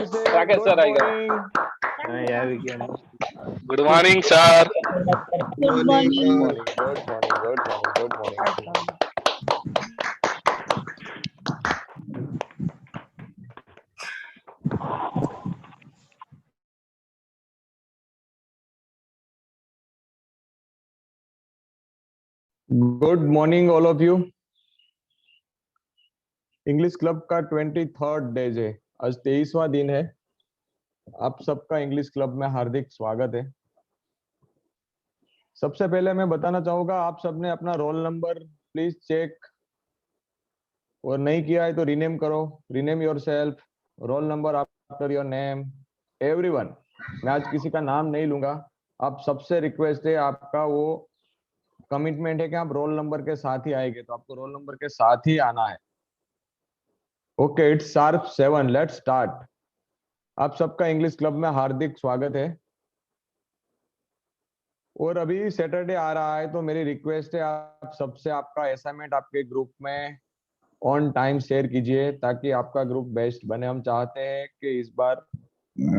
say Rakesh good sir आएगा. morning. Good morning sir. Good morning. Good morning. Good morning. Good morning. Good morning. Good morning all of you. English club का 23rd days है. आज 23वां दिन है. आप सबका English club में हार्दिक स्वागत है. सबसे पहले मैं बताना चाहूंगा, आप सबने अपना रोल नंबर प्लीज चेक, और नहीं किया है तो रीनेम करो. Rename yourself, roll number after your name, everyone. मैं आज किसी का नाम नहीं लूंगा. आप सबसे रिक्वेस्ट है, आपका वो कमिटमेंट है कि आप रोल नंबर के साथ ही आएंगे, तो आपको रोल नंबर के साथ ही आना है. Okay, it's sharp 7. Let's start. आप सबका इंग्लिश क्लब में हार्दिक स्वागत है. और अभी सैटरडे आ रहा है, तो मेरी रिक्वेस्ट है आप सबसे, आपका असाइनमेंट आपके ग्रुप में ऑन टाइम शेयर कीजिए, ताकि आपका ग्रुप बेस्ट बने. हम चाहते हैं कि इस बार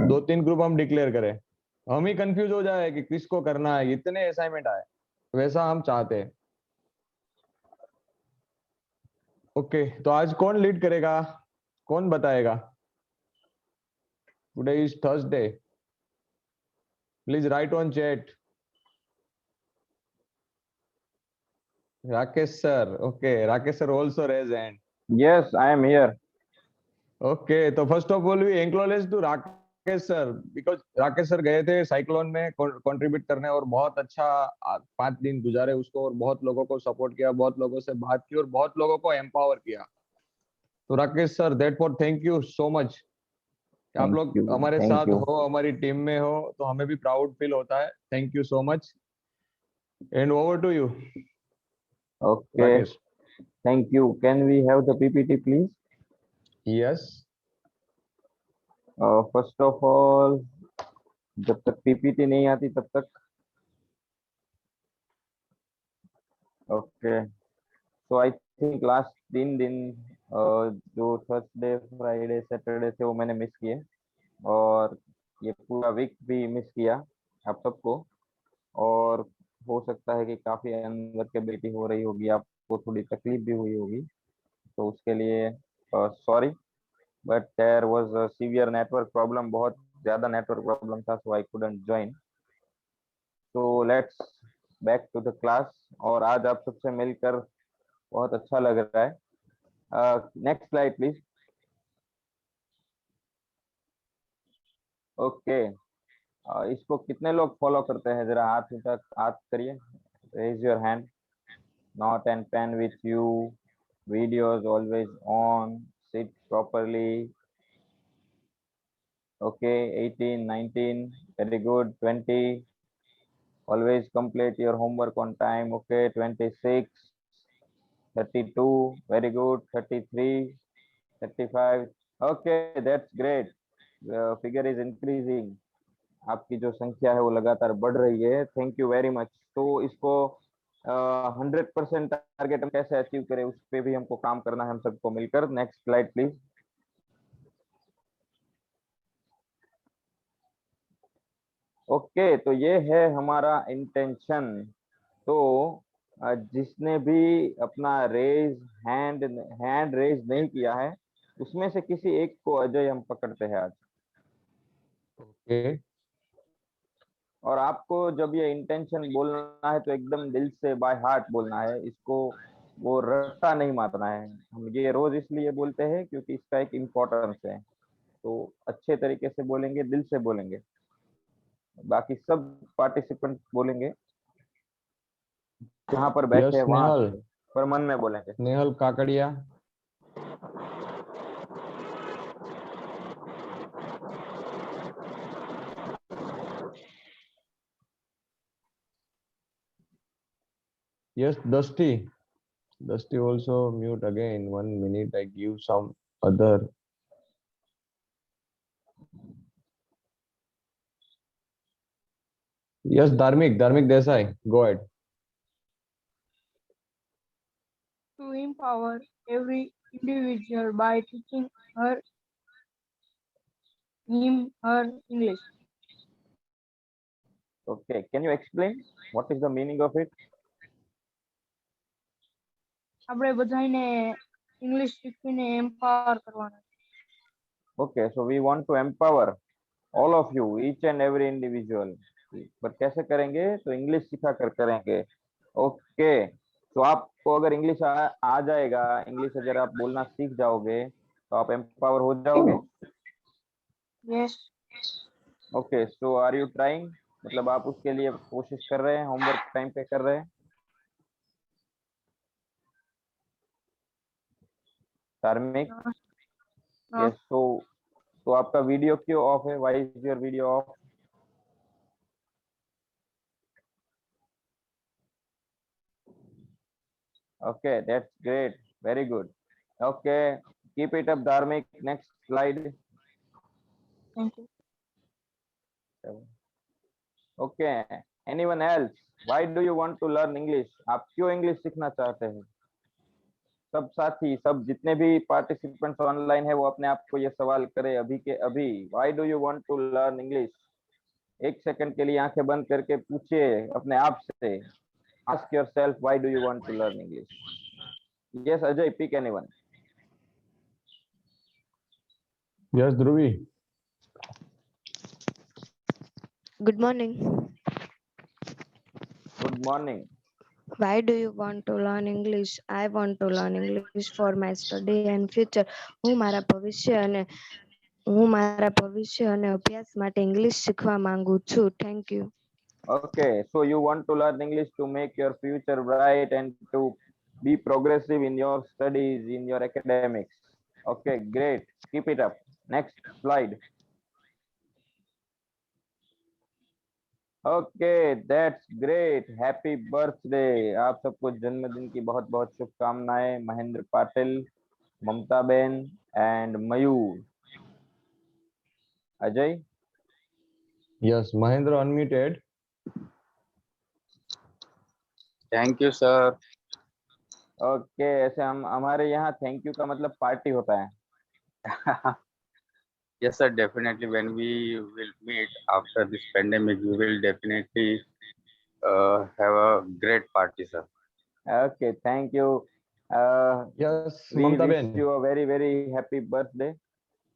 2-3 ग्रुप हम डिक्लेयर करें. हम ही कंफ्यूज हो जाए कि किसको करना है, इतने असाइनमेंट आए. वैसा हम चाहते हैं. ओके, तो आज कौन लीड करेगा, कौन बताएगा? Today is Thursday. Please write on chat. Rakesh sir. Okay, Rakesh sir also raise hand. Yes, I am here. Okay, तो first of all we acknowledge to Rakesh sir, because Rakesh sir गए थे साइक्लोन में कंट्रीब्यूट करने, और बहुत अच्छा 5 दिन गुजारे उसको, और बहुत लोगों को सपोर्ट किया, बहुत लोगों से बात की, और बहुत लोगों को एम्पावर किया. तो Rakesh sir, that for thank you so much. आप लोग हमारे Thank साथ you. हो, हमारी टीम में हो, तो हमें भी प्राउड फील होता है. Thank you so much. And over to you Okay, Rakesh. thank you. Can we have the PPT, please? Yes. First of all, जब तक PPT नहीं आती तब तक. Okay. So I think last 3 दिन जो थर्सडे, फ्राइडे, सैटरडे थे वो मैंने मिस किए, और ये पूरा वीक भी मिस किया आप सबको. और हो सकता है कि काफी अनवर्केबिलिटी हो रही होगी, आपको थोड़ी तकलीफ भी हुई होगी, तो उसके लिए sorry. But there was a severe network problem, बहुत ज्यादा नेटवर्क प्रॉब्लम था, so I couldn't join. So let's back to the class. और आज आप सबसे मिलकर बहुत अच्छा लग रहा है. Next slide please. ओके, इसको कितने लोग फॉलो करते हैं, जरा हाथ तक हाथ करिए. Raise your hand. Note and pen with you. Videos always on. Sit properly. Okay, 18, 19, very good. 20, always complete your homework on time. Okay, 26, 32, very good. 33, 35. Okay, that's great. The figure is increasing. आपकी जो संख्या है वो लगातार बढ़ रही है. Thank you very much. तो इसको 100% टारगेट हम कैसे अचीव करें, उस पर भी हमको काम करना है, हम सबको मिलकर. Next slide please. ओके, तो ये है हमारा इंटेंशन. तो जिसने भी अपना हैंड रेज नहीं किया है, उसमें से किसी एक को अजय हम पकड़ते हैं आज. ओके. और आपको जब ये इंटेंशन बोलना है तो एकदम दिल से, बाय हार्ट बोलना है इसको. वो रट्टा नहीं मारना है. हम ये रोज इसलिए बोलते हैं क्योंकि इसका एक इम्पोर्टेंस है. तो अच्छे तरीके से बोलेंगे, दिल से बोलेंगे. बाकी सब पार्टिसिपेंट बोलेंगे जहाँ पर बैठे यस हैं वहां नेहल. से, पर मन में बोलेंगे. Nehal Kakadiya. Yes, Dusty. Dusty also mute again. 1 minute. I give some other. Yes, Dharmik. Dharmik Desai. Go ahead. To empower every individual by teaching her him, her, English. Okay, can you explain what is the meaning of it? આપણે બધાને English શીખવીને empower કરવાના. Okay, so we want to empower all of you, each and every individual. पर कैसे करेंगे? तो English सिखा कर करेंगे. ओके, तो आपको अगर इंग्लिश आ जाएगा, इंग्लिश अगर आप बोलना सीख जाओगे तो आप एम्पावर हो जाओगे. Yes. Okay, so are you trying? मतलब आप उसके लिए कोशिश कर रहे हैं, होमवर्क टाइम पे कर रहे हैं. धार्मिक, हाँ. यस. तो आपका वीडियो क्यों ऑफ है? Why is your video of? Okay, that's great. Very good. Okay, keep it up, Dharmik. Next slide. Thank you. Okay, anyone else? Why do you want to learn English? आप क्यों English सीखना चाहते हैं? सब साथी, सब जितने भी पार्टिसिपेंट्स ऑनलाइन है, वो अपने आप को ये सवाल करे अभी के अभी. Why do you want to learn English? एक सेकंड के लिए आंखें बंद करके पूछिए अपने आप से. Ask yourself, why do you want to learn English? Yes, Ajay, pick anyone. Yes, Dhruvi. Good morning. Good morning. Why do you want to learn English? I want to learn English for my study and future. હું મારા ભવિષ્ય અને અભ્યાસ માટે English શીખવા માંગુ છું. Thank you. Okay, so you want to learn English to make your future bright and to be progressive in your studies, in your academics. Okay, great. Keep it up. Next slide. Okay, that's great. Happy birthday. आप सबको जन्मदिन की बहुत बहुत शुभकामनाएं. Mahendra Patil, Mamta ben and Mayur. Ajay. Yes, Mahendra unmuted. Thank you, sir. Okay, ऐसे हम हमारे यहाँ थैंक यू का मतलब पार्टी होता है. Yes, sir. Definitely, when we will meet after this pandemic, we will definitely have a great party, sir. Okay, thank you. Yes, We Mamta wish Ben. you a very very happy birthday,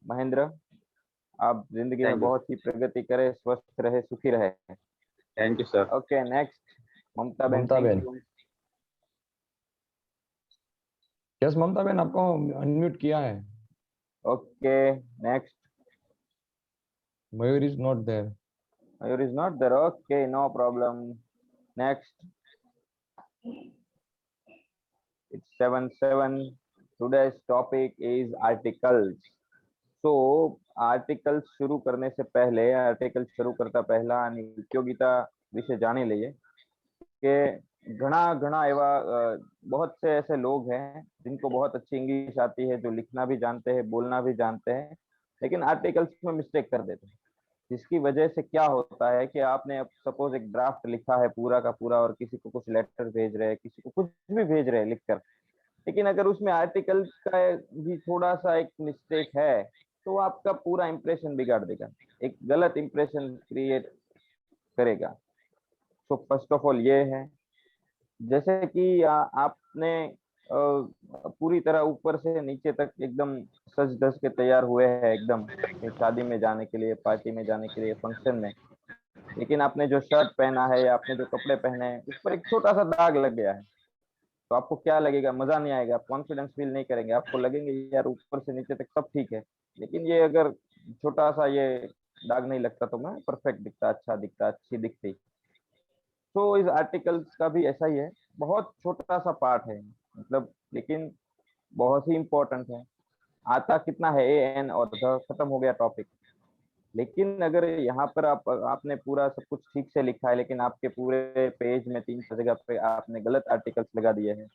Mahendra. आप जिंदगी में Thank you. बहुत ही प्रगति करें, स्वस्थ रहे, सुखी रहे. Thank you, sir. Okay, next Mamta ben. Mamta thank ben. You. Yes Mamta ben, आपको अनम्यूट किया है. Okay, next. Mayur is not there. Mayur is not there. Okay, no problem. Next. It's 7:07. Today's topic is articles. So articles शुरू करने से पहले, आर्टिकल शुरू करता पहला અને ઉપયોગિતા વિશે જાણી લઈએ કે घना एवा बहुत से ऐसे लोग हैं जिनको बहुत अच्छी इंग्लिश आती है, जो लिखना भी जानते हैं, बोलना भी जानते हैं, लेकिन आर्टिकल्स में मिस्टेक कर देते हैं. जिसकी वजह से क्या होता है कि आपने सपोज एक ड्राफ्ट लिखा है पूरा का पूरा और किसी को कुछ लेटर भेज रहे हैं, किसी को कुछ भी भेज रहे हैं लिखकर, लेकिन अगर उसमें आर्टिकल का भी थोड़ा सा एक मिस्टेक है तो वो आपका पूरा इंप्रेशन बिगाड़ देगा, एक गलत इंप्रेशन क्रिएट करेगा. तो फर्स्ट ऑफ ऑल ये है, जैसे कि आपने पूरी तरह ऊपर से नीचे तक एकदम सज धज के तैयार हुए हैं, एकदम शादी में जाने के लिए, पार्टी में जाने के लिए, फंक्शन में, लेकिन आपने जो शर्ट पहना है या आपने जो कपड़े पहने हैं उस पर एक छोटा सा दाग लग गया है, तो आपको क्या लगेगा? मजा नहीं आएगा, कॉन्फिडेंस फील नहीं करेंगे, आपको लगेंगे यार ऊपर से नीचे तक सब ठीक है, लेकिन ये अगर छोटा सा ये दाग नहीं लगता तो मैं परफेक्ट दिखता, अच्छा दिखता, अच्छी दिखती. तो इस आर्टिकल्स का भी ऐसा ही है, बहुत छोटा सा पार्ट है मतलब, लेकिन बहुत ही इंपॉर्टेंट है. आता कितना है, ए एन और द, खत्म हो गया टॉपिक. लेकिन अगर यहाँ पर आपने पूरा सब कुछ ठीक से लिखा है, लेकिन आपके पूरे पेज में 3 जगह पे आपने गलत आर्टिकल्स लगा दिए हैं,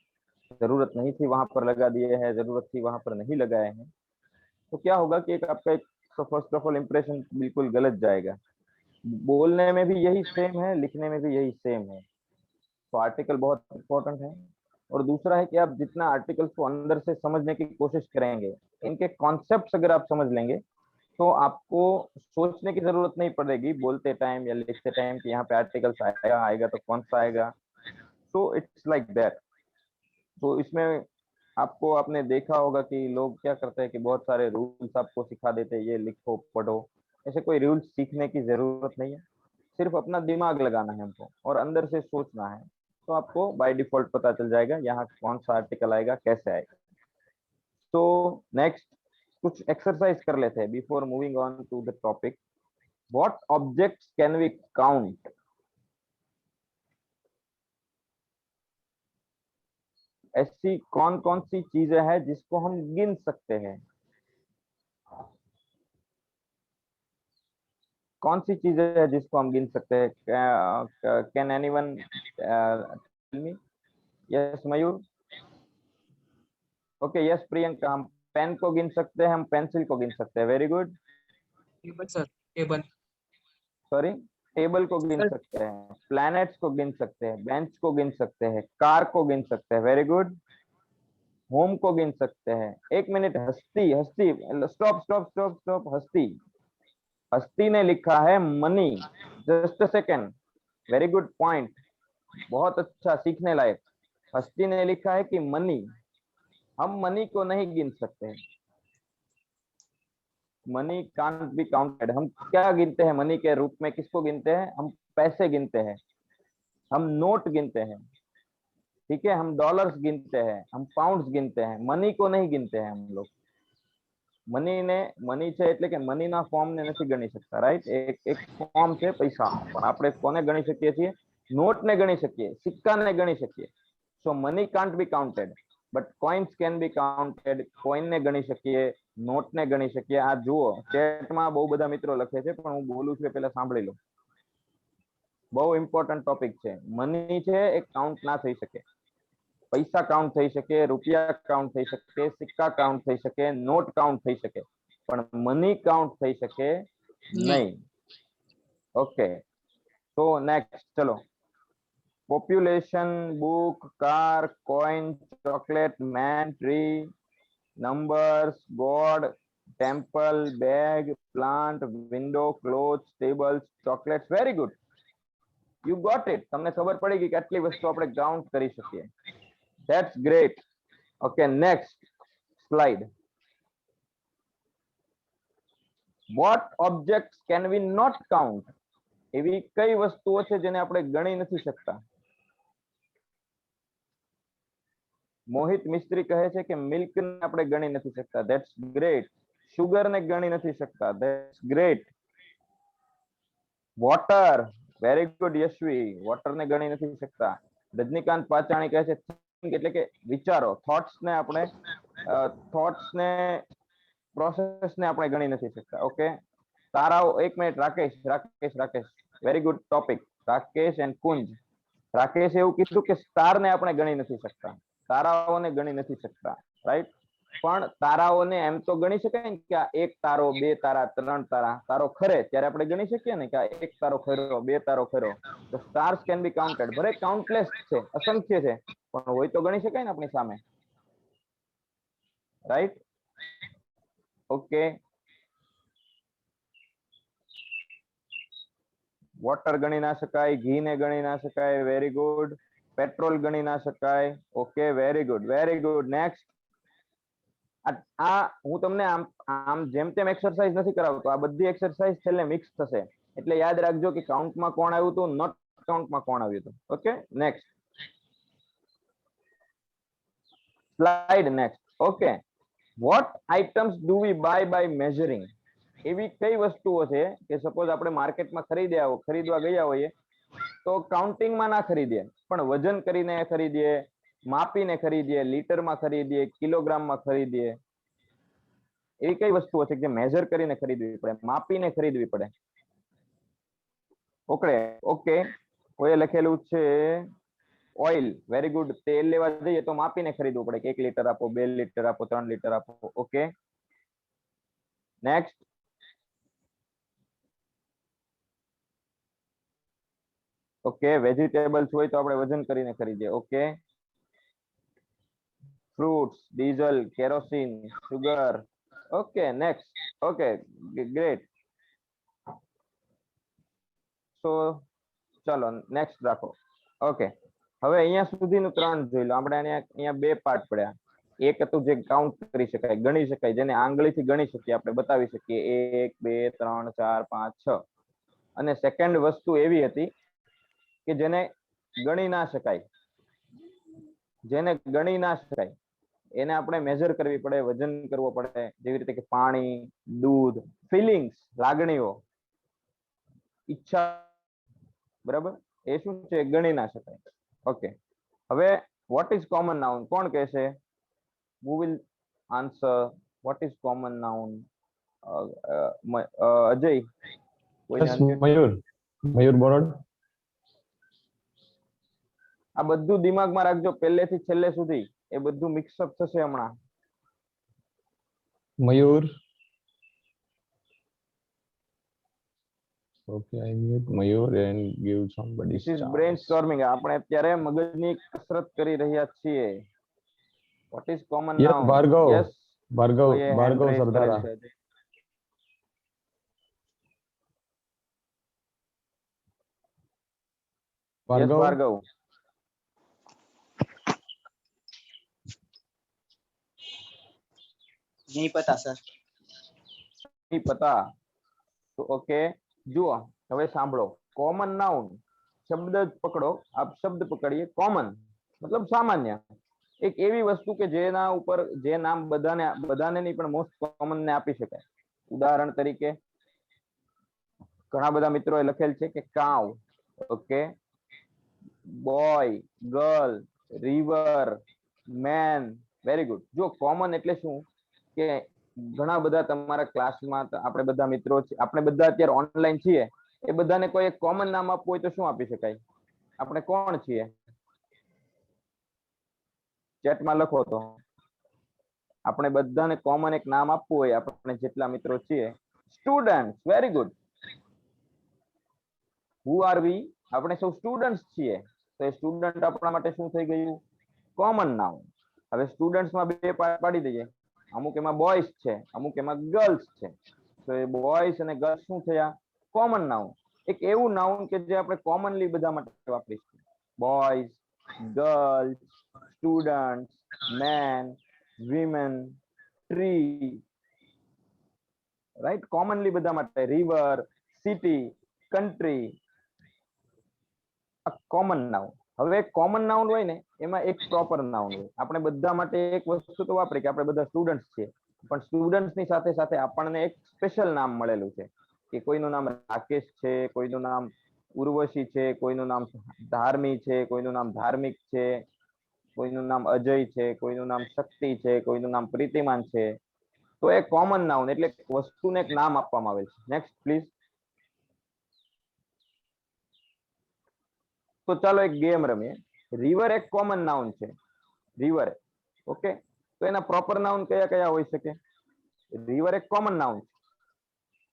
जरूरत नहीं थी वहां पर लगा दिए हैं, जरूरत थी वहां पर नहीं लगाए हैं, तो क्या होगा कि एक आपका एक फर्स्ट ऑफ ऑल इम्प्रेशन बिल्कुल गलत जाएगा. बोलने में भी यही सेम है, लिखने में भी यही सेम है. तो आर्टिकल बहुत इंपॉर्टेंट है. और दूसरा है कि आप जितना आर्टिकल्स को अंदर से समझने की कोशिश करेंगे, इनके कॉन्सेप्ट्स अगर आप समझ लेंगे तो आपको सोचने की जरूरत नहीं पड़ेगी बोलते टाइम या लिखते टाइम कि यहाँ पे आर्टिकल्स आएगा तो कौन सा आएगा। So it's like that. तो इसमें आपको आपने देखा होगा कि लोग क्या करते हैं कि बहुत सारे रूल्स आपको सिखा देते हैं, ये लिखो पढ़ो। ऐसे कोई रूल्स सीखने की जरूरत नहीं है, सिर्फ अपना दिमाग लगाना है हमको और अंदर से सोचना है, तो आपको बाय डिफॉल्ट पता चल जाएगा यहाँ कौन सा आर्टिकल आएगा, कैसे आएगा। तो नेक्स्ट कुछ एक्सरसाइज कर लेते हैं before moving on to the topic. What objects can we count? ऐसी कौन कौन सी चीजें हैं जिसको हम गिन सकते हैं? कौन सी चीजें हैं जिसको हम गिन सकते हैं? Can anyone tell me? Yes Mayur? Okay yes Priyanka, हम पेन को गिन सकते हैं, हम पेंसिल को गिन सकते हैं। Very good. Table sir, table. Sorry, table को गिन सर, सकते हैं, प्लैनेट्स को गिन सकते हैं, बेंच को गिन सकते हैं, कार को गिन सकते हैं। Very good. होम को गिन सकते हैं। एक मिनट, हस्ती, हस्ती, स्टॉप स्टॉप स्टॉप स्टॉप, हस्ती, हस्ती ने लिखा है money. Just a second, very good point, बहुत अच्छा, सीखने लायक। हस्ती ने लिखा है कि मनी, हम मनी को नहीं गिन सकते। Money can't be counted. हम क्या गिनते हैं मनी के रूप में? किसको गिनते हैं? हम पैसे गिनते हैं, हम नोट गिनते हैं, ठीक है, हम डॉलर्स गिनते हैं, हम पाउंड्स गिनते हैं, मनी को नहीं गिनते हैं हम लोग। મની છે એટલે કે મનીના ફોર્મને નથી ગણી શકતા, રાઈટ? એક ફોર્મ છે પૈસાનો, પણ આપણે કોને ગણી શકીએ છીએ? નોટને ગણી શકીએ, સિક્કાને ગણી શકીએ. So money can't be counted, but coins can be counted. કોઈનને ગણી શકીએ, નોટને ગણી શકીએ. આ જુઓ, ચેટમાં બહુ બધા મિત્રો લખે છે, પણ હું બોલું છું પહેલા સાંભળી લો. બહુ ઇમ્પોર્ટન્ટ ટોપિક છે. મની છે એ કાઉન્ટ ના થઈ શકે. પૈસા કાઉન્ટ થઈ શકે, રૂપિયા કાઉન્ટ થઈ શકે, સિક્કા કાઉન્ટ થઈ શકે, નોટ કાઉન્ટ થઈ શકે, પણ મની કાઉન્ટ થઈ શકે નહીં. ઓકે, તો નેક્સ્ટ ચલો. Population, book, car, coin, chocolate, man, tree, numbers, god, temple, bag, plant, window, cloth, tables, chocolates. Very good, you got it. તમને ખબર પડી ગઈ કે આટલી વસ્તુ આપણે કાઉન્ટ કરી શકીએ. That's great. Okay, next slide. What objects can we not count? એવી કઈ વસ્તુઓ છે જેને આપણે ગણી નથી શકતા? મોહિત મિસ્ત્રી કહે છે કે મિલ્ક ને આપણે ગણી નથી શકતા. That's great. શુગર ને ગણી નથી શકતા. That's great. Water, very good Yashvi. Water ને ગણી નથી શકતા. રજનીકાંત પાચાણી કહે છે એટલે કે વિચારો, થોટ્સ ને આપણે પ્રોસેસ ને આપણે ગણી નથી શકતા. ઓકે, તારાઓ, એક minute, Rakesh, very good topic. Rakesh and Kunj. Rakesh એવું કીધું કે સ્ટાર ને આપણે ગણી નથી શકતા, તારાઓને ગણી નથી શકતા, રાઈટ? પણ તારાઓને એમ તો ગણી શકાય ને કે આ એક તારો, બે તારા, ત્રણ તારા. તારો ખરે ત્યારે આપણે ગણી શકીએ ને કે આ એક તારો ખરો, બે તારો ખરો. તો સ્ટાર્સ કેન બી કાઉન્ટેડ. ભલે કાઉન્ટલેસ છે, અસંખ્ય છે, પણ હોય તો ગણી શકાય ને આપણી સામે, રાઈટ? ઓકે, વોટર ગણી ના શકાય, ઘી ને ગણી ના શકાય. Very good. પેટ્રોલ ગણી ના શકાય. Okay, very good, very good. Next. આ હું તમને આમ જેમ તેમ એક્સરસાઇઝ નથી કરાવતો, આ બધી એક્સરસાઇઝ છેલ્લે મિક્સ થશે, એટલે યાદ રાખજો કે કાઉન્ટમાં કોણ આવ્યું હતું, નોટ કાઉન્ટમાં કોણ આવ્યું હતું. Okay, next slide. Next. Okay, what items do we buy by measuring? એવી કઈ વસ્તુઓ છે કે સપોઝ આપણે માર્કેટમાં ખરીદવા ગયા હોઈએ તો કાઉન્ટિંગમાં ના ખરીદીએ, પણ વજન કરીને ખરીદીએ, માપીને ખરીદીએ, લીટરમાં ખરીદીએ, કિલોગ્રામમાં ખરીદીએ. એવી કઈ વસ્તુઓ છે જે મેઝર કરીને ખરીદવી પડે, માપીને ખરીદવી પડે? ઓકે, કોઈ લખેલું છે ઓઇલ. Very good. તેલ લેવા જઈએ તો માપીને ખરીદવું પડે કે 1 લીટર આપો, 2 લીટર આપો, 3 લીટર આપો. Okay, next. ઓકે, વેજીટેબલ્સ હોય તો આપણે વજન કરીને ખરીદીએ. Okay, fruits, diesel, kerosene, sugar, okay next okay great so ચલો નેક્સ્ટ રાખો ઓકે હવે અહીંયા સુધીનું 3 જોઈ લો આપણે અહીંયા 2 પાર્ટ પડ્યા એક હતું જે કાઉન્ટ કરી શકાય ગણી શકાય જેને આંગળીથી ગણી શકીએ આપણે બતાવી શકીએ 1 2 3 4 5 6 અને સેકન્ડ વસ્તુ એવી હતી કે જેને ગણી ના શકાય એને આપણે મેજર કરવી પડે વજન કરવો પડે જેવી રીતે કે પાણી દૂધ ફિલિંગ્સ લાગણીઓ ઈચ્છા બરાબર એ શું છે ગણી ના શકાય ઓકે હવે વોટ ઇઝ કોમન નાઉન કોણ કહેશે who will answer what is common noun Ajay કોઈને Yes, unmute? મયુર બોરડ. આ બધું દિમાગમાં રાખજો પહેલેથી છેલ્લે સુધી એ બધું મિક્સઅપ થશે હમણાં મયુર. Okay, I mute Mayur and give somebody This is chance. brainstorming આપણે અત્યારે મગજની કસરત કરી રહ્યા છીએ what is common Yes, noun Bhargav. yes Bhargav કોઈએ hand Bhargav raise કરેલ સરદારા. છે. Yes, Bhargav. ભાર્ગવ नहीं पता सर નહીં પતા તો ઓકે જુઓ હવે સાંભળો કોમન નાઉન શબ્દ જ પકડો આપ શબ્દ પકડીએ કોમન મતલબ સામાન્ય એક એવી વસ્તુ કે જેના ઉપર જે નામ બધાને નહીં પણ મોસ્ટ કોમન ને આપી શકાય ઉદાહરણ તરીકે ઘણા બધા મિત્રોએ લખેલ છે કે cow okay boy girl river man very good જો કોમન એટલે શું કે ઘણા બધા તમારા ક્લાસમાં આપણે બધા મિત્રો છે આપણે બધા અત્યારે ઓનલાઈન છીએ એ બધાને કોઈ એક કોમન નામ આપવું હોય તો શું આપી શકાય આપણે કોણ છીએ ચેટમાં લખો તો આપણે બધાને કોમન એક નામ આપવું હોય આપણે જેટલા મિત્રો છીએ students very good who are we આપણે સૌ સ્ટુડન્ટ્સ છીએ તો એ સ્ટુડન્ટ આપણા માટે શું થઈ ગયું કોમન નાઉન હવે સ્ટુડન્ટ્સમાં બે પાડી દઈએ અમુક એમાં બોયઝ છે અમુક એમાં ગર્લ્સ છે તો એ બોયઝ અને ગર્લ્સ શું થયા કોમન નાઉન એક એવું નાઉન કે જે આપણે કોમનલી બધા માટે વાપરીશું boys girls students men women tree right commonly બધા માટે રિવર સિટી કન્ટ્રી આ કોમન નાઉન હવે કોમન નાઉન હોય ને એમાં એક પ્રોપર નાઉન હોય આપણે બધા માટે એક વસ્તુ તો વાપરી કે આપણે બધા સ્ટુડન્ટ્સ છીએ પણ સ્ટુડન્ટ્સ ની સાથે સાથે આપણને એક સ્પેશિયલ નામ મળેલું છે કે કોઈનું નામ રાકેશ છે કોઈનું નામ ઉર્વશી છે કોઈનું નામ ધાર્મી છે કોઈનું નામ ધાર્મિક છે કોઈનું નામ અજય છે કોઈનું નામ શક્તિ છે કોઈનું નામ પ્રીતિમાન છે તો એ કોમન નાઉન એટલે વસ્તુને એક નામ આપવામાં આવેલ છે નેક્સ્ટ પ્લીઝ તો ચાલો એક ગેમ રમીએ રિવર એક કોમન નાઉન છે રિવર ઓકે તો એના પ્રોપર નાઉન કયા કયા હોઈ શકે રિવર એક કોમન નાઉન છે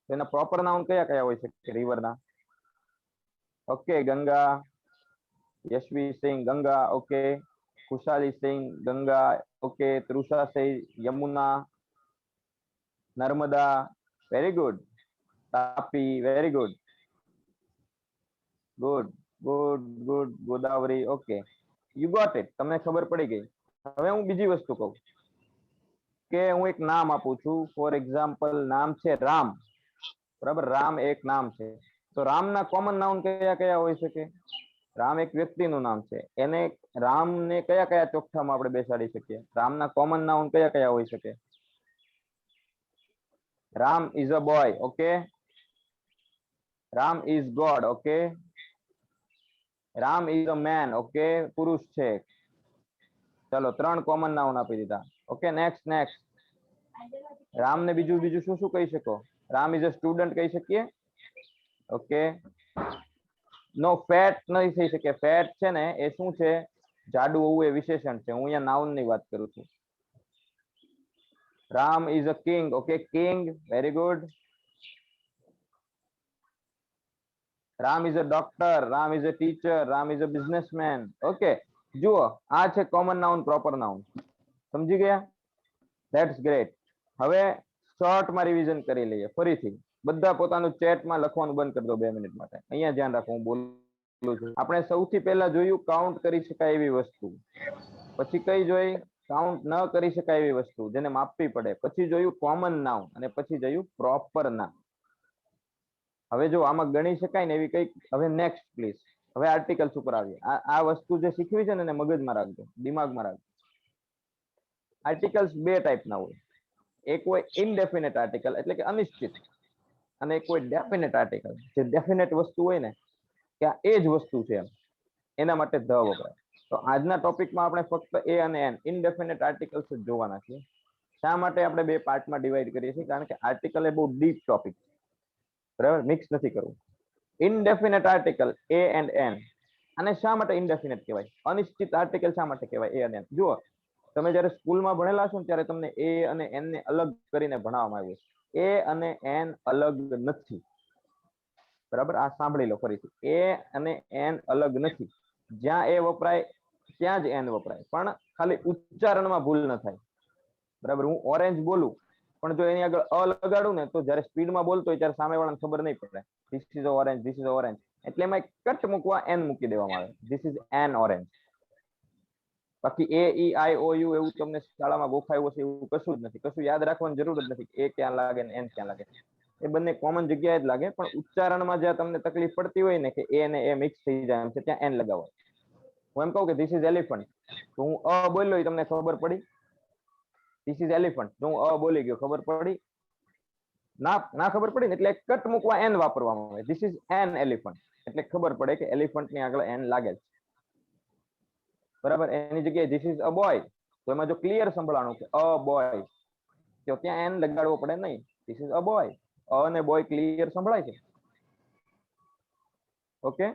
તો એના પ્રોપર નાઉન કયા કયા હોઈ શકે રિવરના okay Ganga Yashvi Singh Ganga okay Khushali Singh Ganga okay Trisha Singh Yamuna Narmada very good Tapi very good good good good Godavari okay you got it તમને ખબર પડી ગઈ હવે હું બીજી વસ્તુ કહું કે હું એક નામ આપું છું ફોર એક્ઝામ્પલ નામ છે રામ બરાબર રામ એક નામ છે તો રામના કોમન નાઉન કયા કયા હોઈ શકે રામ એક વ્યક્તિનું નામ છે એને રામને કયા કયા ચોખ્ઠામાં આપણે બેસાડી શકીએ રામના કોમન નાઉન કયા કયા હોઈ શકે Ram is a boy okay Ram is god okay Ram is a man okay પુરુષ છે ચલો 3 કોમન નાઉન આપી દીધા ઓકે નેક્સ્ટ રામ ને બીજું શું શું કહી શકો રામ ઇઝ અ સ્ટુડન્ટ કહી શકીએ ઓકે નો ફેટ નહીં થઈ શકે ફેટ છે ને એ શું છે જાડુ હોવું એ વિશેષણ છે હું અહીંયા નાઉન ની વાત કરું છું Ram is a king okay king very good Ram is a doctor Ram is a teacher Ram is a businessman okay જુઓ આ છે કોમન નાઉન પ્રોપર નાઉન સમજી ગયા ધેટ્સ ગ્રેટ હવે શોર્ટમાં રિવિઝન કરી લઈએ ફરીથી. બધા પોતાનું ચેટમાં લખવાનું બંધ કરી દો 2 મિનિટ માટે. અહીંયા ધ્યાન રાખો, હું બોલું છું. આપણે સૌથી પહેલા જોયું કાઉન્ટ કરી શકાય એવી વસ્તુ, પછી કઈ જોઈ કાઉન્ટ ન કરી શકાય એવી વસ્તુ જેને માપવી પડે, પછી જોયું કોમન નાઉન, અને પછી જોયું પ્રોપર નાઉન. હવે જો આમાં ગણી શકાય ને એવી કઈક, હવે નેક્સ્ટ પ્લીઝ. હવે આર્ટિકલ્સ ઉપર આવીએ. આ વસ્તુ જે શીખવી છે ને એને મગજમાં રાખજો, દિમાગમાં રાખજો. આર્ટિકલ્સ બે ટાઈપના હોય. એક હોય ઇનડેફિનેટ આર્ટિકલ એટલે કે અનિશ્ચિત, અને એક હોય ડેફિનેટ આર્ટિકલ. જે ડેફિનેટ વસ્તુ હોય ને કે આ એ જ વસ્તુ છે એના માટે ધ વપરાય. તો આજના ટોપિકમાં આપણે ફક્ત એ અને એન ઇનડેફિનેટ આર્ટિકલ્સ જ જોવાના છીએ. શા માટે આપણે બે પાર્ટમાં ડિવાઈડ કરીએ છીએ? કારણ કે આર્ટિકલ એ બહુ ડીપ ટોપિક છે, બરાબર? મિક્સ નથી કરવું. Indefinite article a and an, અને શા માટે ઇનડેફિનેટ કહેવાય? અનિશ્ચિત આર્ટિકલ શા માટે કહેવાય એ અને એન? જુઓ, તમે જ્યારે સ્કૂલમાં ભણેલા છો ને ત્યારે તમને એ અને એન ને અલગ કરીને ભણાવવામાં આવ્યું છે. એ અને એન અલગ નથી, બરાબર? આ સાંભળી લો ફરીથી. એ અને એન અલગ નથી. જ્યાં એ વપરાય ત્યાં જ એન વપરાય, પણ ખાલી ઉચ્ચારણમાં ભૂલ ન થાય, બરાબર? હું ઓરેન્જ બોલું પણ જો એની આગળ અ લગાડું ને તો જ્યારે સ્પીડમાં બોલતો હોય ત્યારે સામેવાળાને ખબર નહીં પડે this is orange, this is orange. એટલે એમાં એક કટ મૂકવા એન મૂકી દેવામાં આવે, ધીસ ઇઝ એન ઓરેન્જ. બાકી એ ઈ આઈ ઓ યુ એવું તમને શાળામાં ગોખાયું હશે એવું કશું જ નથી. કશું યાદ રાખવાની જરૂર જ નથી. એ ક્યાં લાગે ને એન ક્યાં લાગે, એ બંને કોમન જગ્યાએ જ લાગે, પણ ઉચ્ચારણમાં જ્યાં તમને તકલીફ પડતી હોય ને કે એ ને એ મિક્સ થઈ જાય એમ છે, ત્યાં એન લગાવો. હું એમ કહું કે ધીસ ઇઝ એલિફન્ટ, તો હું અ બોલ્યો તમને ખબર પડી? ધીસ ઇઝ એલિફન્ટ, જો હું અ બોલી ગયો ખબર પડી? ના ખબર પડી ને, એટલે કટ મૂકવા એન વાપરવામાં આવે. ધીસ ઇઝ એન એલિફન્ટ, એટલે ખબર પડે કે એલિફન્ટ ની આગળ એન લાગે છે, બરાબર? એની જગ્યાએ ધીસ ઇઝ અ બોય, તો એમાં જો ક્લિયર સંભળાણું કે અ બોય, તો ત્યાં એન લગાડવો પડે નહીં. ધીસ ઇઝ અ બોય, અ અને બોય ક્લિયર સંભળાય છે. ઓકે.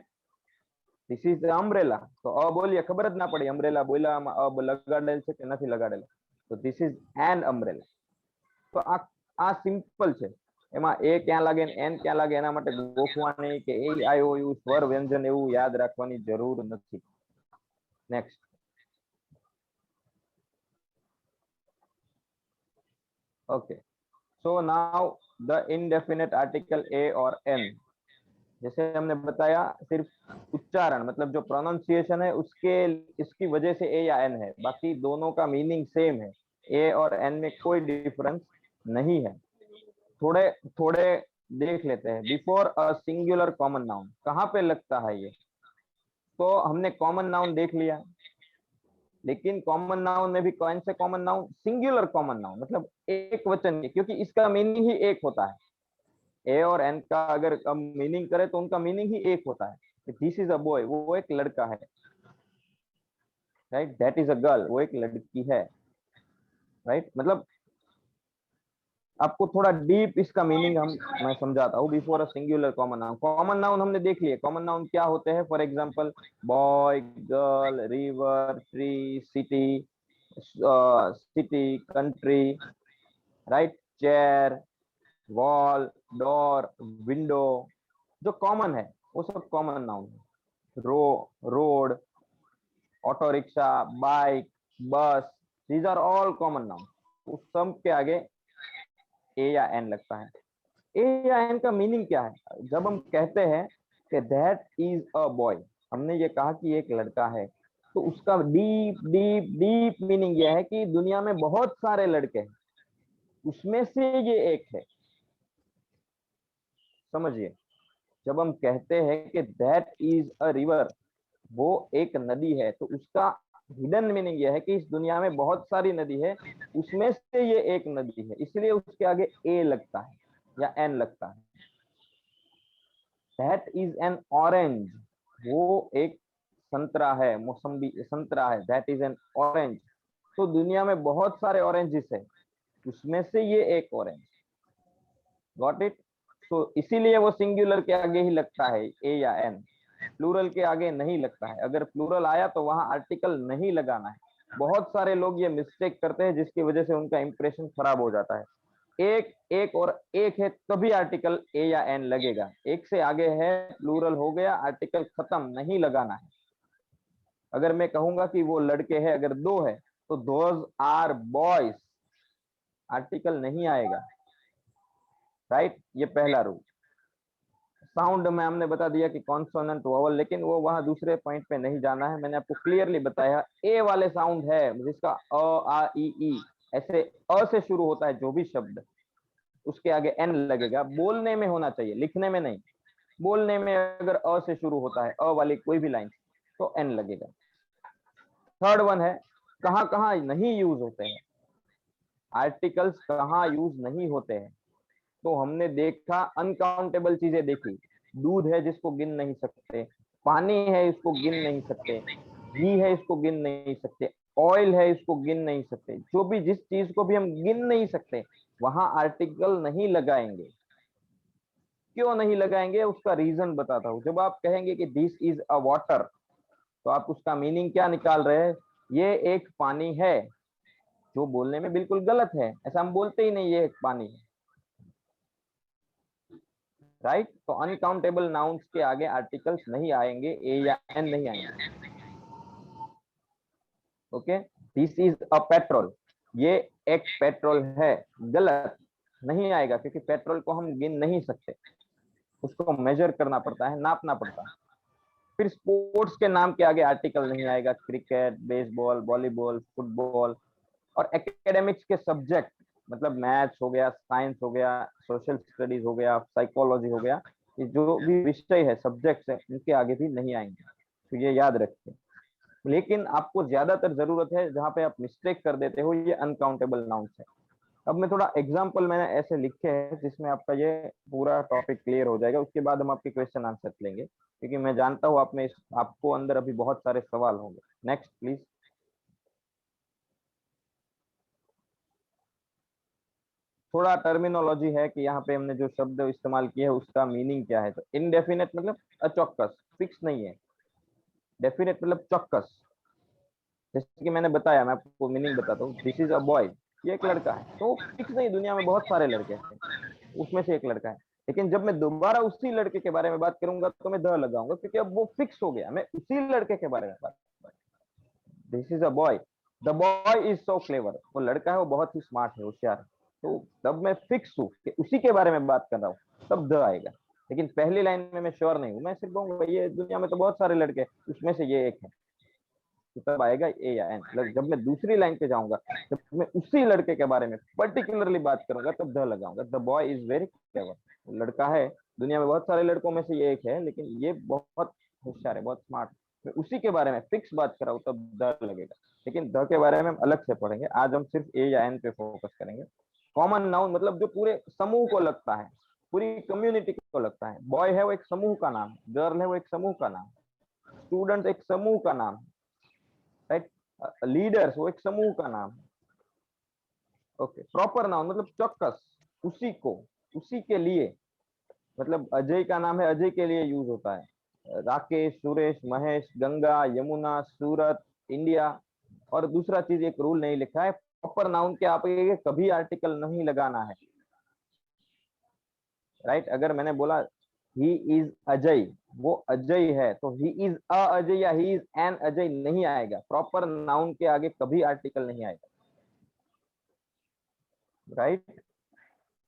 ધીસ ઇઝ અમ્બ્રેલા, તો અ બોલીએ ખબર જ ના પડી અમ્બ્રેલા બોલ્યામાં અ લગાડેલ છે કે નથી લગાડેલ, તો ધીસ ઇઝ એન અમ્બ્રેલા. તો આ સિમ્પલ છે. એમાં એ ક્યાં લાગે ને એન ક્યાં લાગે એના માટે ગોખવાની કે એ આઈ ઓ યુ સ્વર વ્યંજન એવું યાદ રાખવાની જરૂર નથી. Next. Okay, so now the indefinite article a और एन, जैसे हमने बताया सिर्फ उच्चारण मतलब जो प्रोनाउंसिएशन है उसके इसकी वजह से ए या एन है, बाकी दोनों का मीनिंग सेम है. ए और एन में कोई डिफरेंस नहीं है. थोड़े थोड़े देख लेते हैं. Before a singular common noun, कहाँ पे लगता है ये? तो हमने कॉमन नाउन देख लिया, लेकिन कॉमन नाउन में भी कौन से common noun? Singular common noun, मतलब एक वचन के, क्योंकि इसका मीनिंग ही एक होता है. ए और एन का अगर हम मीनिंग करें तो उनका मीनिंग ही एक होता है. दिस इज अ बॉय, वो एक लड़का है, right? That is a girl, वो एक लड़की है, राइट? मतलब आपको थोड़ा डीप इसका मीनिंग मैं समझाता हूँ. Before a singular common noun, common noun हमने देख लिए. कॉमन नाउन क्या होते हैं? For example boy, girl, river, tree, city, city, country, right? Chair, wall, door, window, जो कॉमन है वो सब कॉमन नाउन है. Road, auto rickshaw, bike, bus, these are all common noun. उस सब के आगे ए या एन लगता है. ए या एन का मीनिंग क्या है? जब हम कहते हैं कि दैट इज अ बॉय, हमने ये कहा कि एक लड़का है, तो उसका डीप डीप डीप मीनिंग यह है कि दुनिया में बहुत सारे लड़के हैं, उसमें से ये एक है. समझिए, जब हम कहते हैं कि दैट इज अ रिवर, वो एक नदी है, तो उसका हिडन मीनिंग यह है कि इस दुनिया में बहुत सारी नदी है, उसमें से ये एक नदी है, इसलिए उसके आगे ए लगता है या एन लगता है. दैट इज एन ऑरेंज, वो एक संतरा है, मौसम्बी संतरा है, दैट इज एन ऑरेंज. तो दुनिया में बहुत सारे ऑरेंजेस है, उसमें से ये एक ऑरेंज. Got it? तो इसीलिए वो सिंगुलर के आगे ही लगता है ए या एन, प्लूरल के आगे नहीं लगता है. अगर प्लूरल आया तो वहां आर्टिकल नहीं लगाना है. बहुत सारे लोग ये मिस्टेक करते हैं जिसकी वजह से उनका इंप्रेशन खराब हो जाता है. एक और एक है तभी आर्टिकल ए या एन लगेगा. एक से आगे है, प्लूरल हो गया, आर्टिकल खत्म, नहीं लगाना है. अगर मैं कहूंगा कि वो लड़के हैं, अगर दो है तो दोज आर बॉयज, आर्टिकल नहीं आएगा. राइट, ये पहला रूल। साउंड में हमने बता दिया कि कॉन्सोनेंट वोवल, लेकिन वो वहां दूसरे पॉइंट पे नहीं जाना है, मैंने आपको क्लियरली बताया ए वाले साउंड है जिसका अ आ ई ऐसे अ से शुरू होता है जो भी शब्द, उसके आगे एन लगेगा, बोलने में होना चाहिए, लिखने में नहीं। बोलने में अगर अ से शुरू होता है, अ वाली कोई भी लाइन, तो एन लगेगा। थर्ड वन है कहां कहां नहीं यूज होते हैं, आर्टिकल्स कहां यूज नहीं होते हैं। तो हमने देखा अनकाउंटेबल चीजें देखी, दूध है जिसको गिन नहीं सकते, पानी है इसको गिन नहीं सकते, घी है इसको गिन नहीं सकते, ऑयल है इसको गिन नहीं सकते। जो भी जिस चीज को भी हम गिन नहीं सकते वहां आर्टिकल नहीं लगाएंगे। क्यों नहीं लगाएंगे उसका रीजन बताता हूं। जब आप कहेंगे कि दिस इज अ वाटर, तो आप उसका मीनिंग क्या निकाल रहे हैं, ये एक पानी है, जो बोलने में बिल्कुल गलत है, ऐसा हम बोलते ही नहीं ये एक पानी है, राइट। तो अनकाउंटेबल नाउन्स के आगे आर्टिकल्स नहीं आएंगे, ए या एन नहीं आएंगे। Okay, this is a petrol, ये एक पेट्रोल है, गलत नहीं आएगा, क्योंकि पेट्रोल को हम गिन नहीं सकते, उसको मेजर करना पड़ता है, नापना पड़ता है। फिर स्पोर्ट्स के नाम के आगे आर्टिकल नहीं आएगा, क्रिकेट, बेसबॉल, वॉलीबॉल, फुटबॉल। और एकेडमिक्स के सब्जेक्ट, मतलब मैथ्स हो गया, साइंस हो गया, सोशल स्टडीज हो गया, साइकोलॉजी हो गया, ये जो भी विषय है, सब्जेक्ट्स है, इनके आगे भी नहीं आएंगे, तो ये याद रखिए। लेकिन आपको ज्यादातर जरूरत है जहां पे आप मिस्टेक कर देते हो, ये अनकाउंटेबल नाउन्स है। अब मैं थोड़ा एग्जांपल मैंने ऐसे लिखे हैं जिसमें आपका ये पूरा टॉपिक क्लियर हो जाएगा, उसके बाद हम आपके क्वेश्चन आंसर लेंगे, क्योंकि मैं जानता हूँ आप में आपको अंदर अभी बहुत सारे सवाल होंगे। Next please. थोड़ा टर्मिनोलॉजी है कि यहाँ पे हमने जो शब्द इस्तेमाल किए है उसका मीनिंग क्या है। तो इनडेफिनेट मतलब अचौक्कस, फिक्स नहीं है। डेफिनेट मतलब चौक्कस, जैसे कि मैंने बताया, मैं आपको मीनिंग बताता हूँ। दिस इज अ बॉय, ये एक लड़का है, तो फिक्स नहीं, दुनिया में बहुत सारे लड़के हैं, उसमें से एक लड़का है। लेकिन जब मैं दोबारा उसी लड़के के बारे में बात करूंगा तो मैं द लगाऊंगा, क्योंकि अब वो फिक्स हो गया, मैं उसी लड़के के बारे में बात। This is a boy, the boy is so clever, वो लड़का है, वो बहुत ही स्मार्ट है, होशियार है। तो तब मैं फिक्स हूँ कि उसी के बारे में बात कर रहा हूँ, तब द आएगा। लेकिन पहली लाइन में मैं श्योर नहीं हूँ, मैं सिर्फ कहूंगा ये दुनिया में तो बहुत सारे लड़के हैं, उसमें से ये एक है, तो तब आएगा ए या एन। मतलब जब मैं दूसरी लाइन पे जाऊंगा, जब मैं उसी लड़के के बारे में पर्टिकुलरली बात करूंगा, तब द लगाऊंगा। The boy is very clever, वो लड़का है, दुनिया में बहुत सारे लड़कों में से ये एक है, लेकिन ये बहुत होशियार है, बहुत स्मार्ट। मैं उसी के बारे में फिक्स बात कर रहा हूँ, तब द लगेगा। लेकिन द के बारे में हम अलग से पढ़ेंगे, आज हम सिर्फ ए या एन पे फोकस करेंगे। कॉमन नाउन मतलब जो पूरे समूह को लगता है, पूरी कम्युनिटी को लगता है। बॉय है वो एक समूह का नाम, गर्ल है वो एक समूह का नाम, स्टूडेंट एक समूह का नाम, राइट, लीडर्स वो एक समूह का नाम। ओके, प्रॉपर नाउन मतलब चौक्कस, उसी को, उसी के लिए। मतलब अजय का नाम है, अजय के लिए यूज होता है। राकेश, सुरेश, महेश, गंगा, यमुना, सूरत, इंडिया। और दूसरा चीज, एक रूल नहीं लिखा है, प्रॉपर नाउन के आप कभी आर्टिकल नहीं लगाना है, राइट। अगर मैंने बोला ही इज अजय, वो अजय है, तो ही इज अ अजय या ही इज एन अजय नहीं आएगा, प्रॉपर नाउन के आगे कभी आर्टिकल नहीं आएगा, राइट।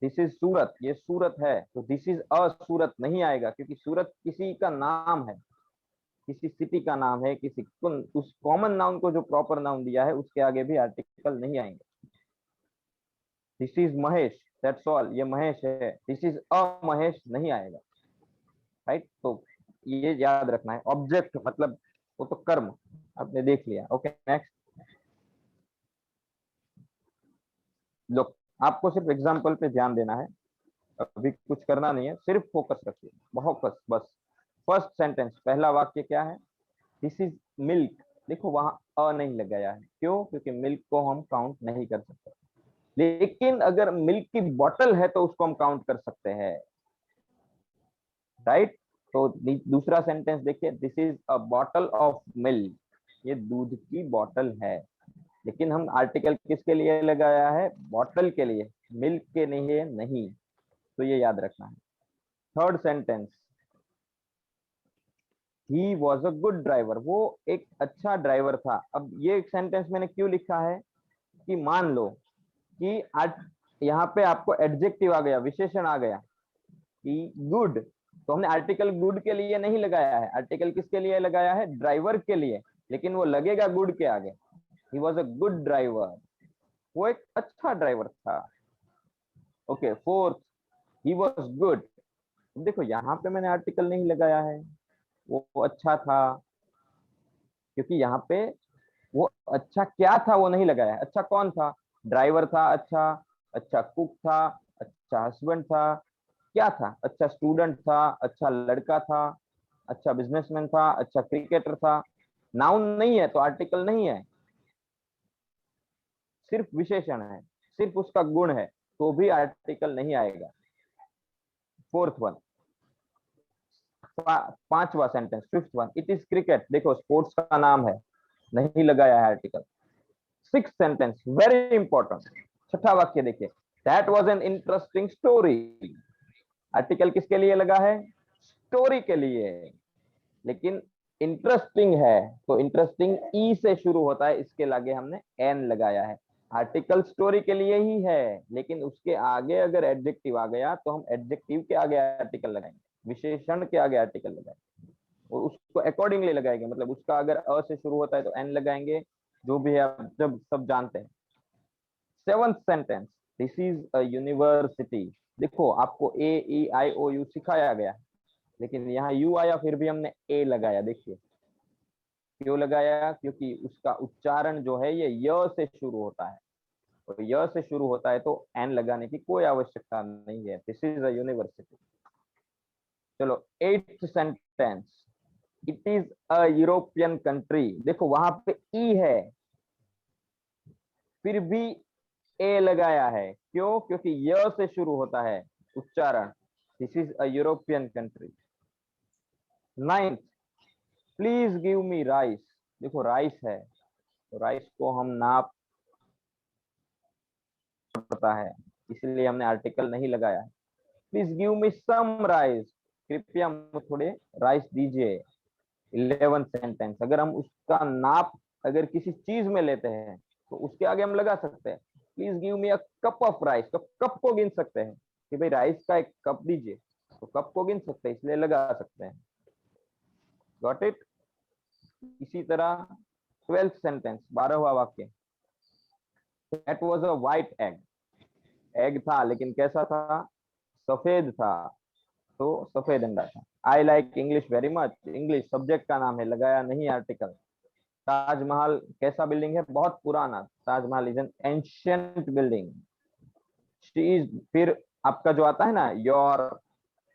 दिस इज सूरत, ये सूरत है, तो दिस इज अ सूरत नहीं आएगा, क्योंकि सूरत किसी का नाम है, किसी सिटी का नाम है, किसी उस कॉमन नाउन को जो प्रॉपर नाउन दिया है उसके आगे भी आर्टिकल नहीं आएंगे। This is Mahesh, that's all, ये महेश है, दिस इज अ महेश नहीं आएगा, राइट। तो ये याद रखना है। ऑब्जेक्ट मतलब वो तो कर्म आपने देख लिया। Okay, next. लो, आपको सिर्फ एग्जाम्पल पे ध्यान देना है, अभी कुछ करना नहीं है, सिर्फ फोकस रखिए, फोकस बस। फर्स्ट सेंटेंस, पहला वाक्य क्या है, दिस इज मिल्क। देखो वहां अ नहीं लगाया है, क्यों? क्योंकि मिल्क को हम काउंट नहीं कर सकते, लेकिन अगर मिल्क की बॉटल है तो उसको हम काउंट कर सकते हैं, राइट। तो दूसरा सेंटेंस देखिए, this is a bottle of milk, ये दूध की बॉटल है, लेकिन हम आर्टिकल किसके लिए लगाया है? बॉटल के लिए, मिल्क के लिए नहीं, तो ये याद रखना है। Third sentence, he was a good driver, वो एक अच्छा ड्राइवर था। अब ये सेंटेंस मैंने क्यों लिखा है कि मान लो कि यहाँ पे आपको एडजेक्टिव आ गया, विशेषण आ गया कि गुड, तो हमने आर्टिकल गुड के लिए नहीं लगाया है, आर्टिकल किसके लिए लगाया है, ड्राइवर के लिए, लेकिन वो लगेगा गुड के आगे। He was a good driver, वो एक अच्छा ड्राइवर था। Okay, fourth, he was good. देखो यहाँ पे मैंने आर्टिकल नहीं लगाया है, वो अच्छा था, क्योंकि यहाँ पे वो अच्छा क्या था वो नहीं लगाया है। अच्छा कौन था, ड्राइवर था, अच्छा, अच्छा कुक था, अच्छा हस्बैंड था, क्या था, अच्छा स्टूडेंट था, अच्छा लड़का था, अच्छा बिजनेसमैन था, अच्छा क्रिकेटर था। नाउन नहीं है तो आर्टिकल नहीं है, सिर्फ विशेषण है, सिर्फ उसका गुण है, तो भी आर्टिकल नहीं आएगा। फोर्थ वन, पांचवा sentence, fifth one, it is cricket, देखो स्पोर्ट्स का नाम है, नहीं लगाया है article. Six sentence, very important, छठा वाक्य देखिए, that was an interesting story. Article किसके लिए लगा है, स्टोरी के लिए, लेकिन इंटरेस्टिंग है तो इंटरेस्टिंग ई से शुरू होता है, इसके आगे हमने एन लगाया है। आर्टिकल स्टोरी के लिए ही है, लेकिन उसके आगे अगर एडजेक्टिव आ गया तो हम एडजेक्टिव के आगे आर्टिकल लगाएंगे, विशेषण के आगे आर्टिकल लगाएंगे, और उसको अकॉर्डिंगली लगाएंगे। मतलब उसका अगर अ से शुरू होता है तो एन लगाएंगे, जो भी है आप जब सब जानते हैं। Seventh sentence, this is a university. देखो आपको ए ई आई ओ यू सिखाया गया, लेकिन यहाँ यू आया फिर भी हमने ए लगाया। देखिए क्यों लगाया, क्योंकि उसका उच्चारण जो है ये य से शुरू होता है, और य से शुरू होता है तो एन लगाने की कोई आवश्यकता नहीं है। This is a university. चलो eighth sentence, it is a European country. देखो वहां पे ई है, फिर भी ए लगाया है, क्यों, क्योंकि य से शुरू होता है उच्चारण। This is a European country. Ninth, please give me rice. देखो राइस है, तो राइस को हम नाप पता है, इसलिए हमने आर्टिकल नहीं लगाया है। Please give me some rice, कृपया मुझे थोड़े राइस दीजिए। 11th सेंटेंस, अगर हम उसका नाप अगर किसी चीज में लेते हैं तो उसके आगे हम लगा सकते हैं, please give me a cup of rice, तो कप को गिन सकते हैं कि भाई राइस का एक कप दीजिए, तो कप को गिन सकते हैं, इसलिए लगा सकते हैं। Got it. इसी तरह 12th सेंटेंस, 12वां वाक्य, that was a white egg. Egg था लेकिन कैसा था, सफेद था, तो सफेद अंडा था। I like English very much, English subject का नाम है, लगाया नहीं आर्टिकल। ताजमहल कैसा बिल्डिंग है, बहुत पुराना, Taj Mahal is an ancient building. She is, फिर आपका जो आता है ना योर,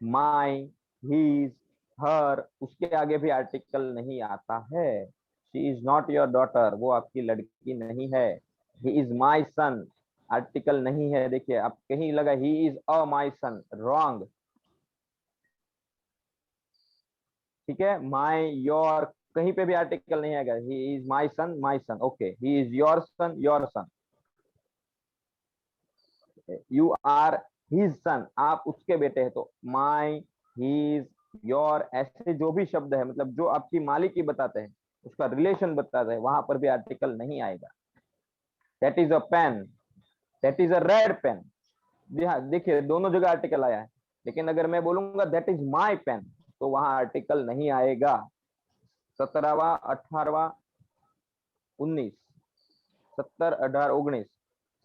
माई, हीज, हर, उसके आगे भी आर्टिकल नहीं आता है। She is not your daughter, वो आपकी लड़की नहीं है। ही इज माई सन, आर्टिकल नहीं है। देखिए आप कहीं लगा ही is a my sun, wrong. ठीक है, माई योर कहीं पे भी आर्टिकल नहीं आएगा। He is my son, okay. He is your son. You are his son, आप उसके बेटे हैं, तो माई, हीज, योर, ऐसे जो भी शब्द है, मतलब जो आपकी मालिकी बताते हैं, उसका रिलेशन बताते हैं, वहां पर भी आर्टिकल नहीं आएगा। That is a pen, that is a red pen. देखिए दोनों जगह आर्टिकल आया है, लेकिन अगर मैं बोलूंगा दैट इज माई पेन, तो वहां आर्टिकल नहीं आएगा। 17वां, 18वां, 19, 17, 18, 19,